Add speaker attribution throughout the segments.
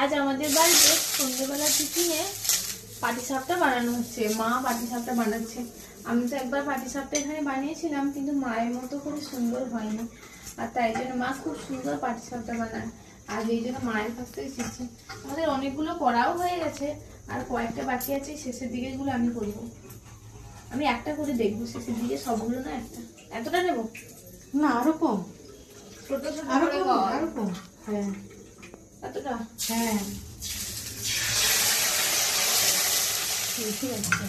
Speaker 1: আজ আমাদের বাড়িতে সন্ধ্যেবেলা টিফিনে পাটিসাপটা বানানো হচ্ছে। মা পাটিসাপটা বানাচ্ছে। আমি তো একবার পাটিসাপটা এখানে বানিয়েছিলাম, কিন্তু মায়ের মতো করে সুন্দর হয়নি। আর তাই জন্য মা খুব সুন্দর পাটিসাপটা বানায়। আর এই জন্য মায়ের কাছ থেকে শিখছি। আমাদের অনেকগুলো করাও হয়ে গেছে, আর কয়েকটা বাকি আছে। শেষের দিকে গুলো আমি করবো। আমি একটা করে দেখবো, শেষের দিকে সবগুলো না একটা। এতটা নেবো
Speaker 2: না, আরো কম।
Speaker 1: ছোট ছোট
Speaker 2: আরো
Speaker 1: করে
Speaker 2: কম, আরো কম। হ্যাঁ
Speaker 1: এতটা।
Speaker 2: হ্যাঁ, ঠিক আছে।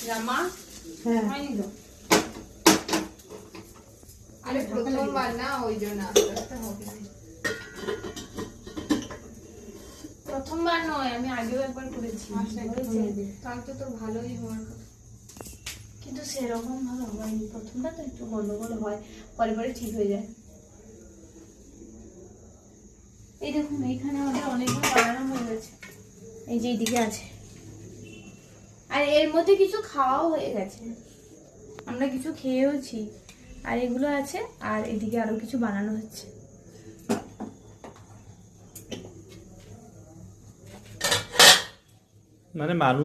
Speaker 1: জামা
Speaker 2: হ্যাঁ,
Speaker 1: হয়নি তো? আরে প্রথমবার না, ওই জন্য আস্তে আস্তে হবে। প্রথমবার নয়, আমি আগেও একবার করেছি। তাহলে তো তোর ভালোই হওয়ার কথা, কিন্তু সেরকম ভালো হয়নি। প্রথমটা তো একটু গন্ডগোল হয়, পরে পরে ঠিক হয়ে যায়। এই দেখুন, এইখানে আমাদের অনেকগুলো বানানো হয়ে গেছে। এই যে এইদিকে আছে, আর এর মধ্যে কিছু খাওয়াও হয়ে গেছে। আমরা কিছু খেয়েওছি, আর এগুলো আছে। আর এদিকে আরো কিছু বানানো হচ্ছে।
Speaker 3: মানে মানুষ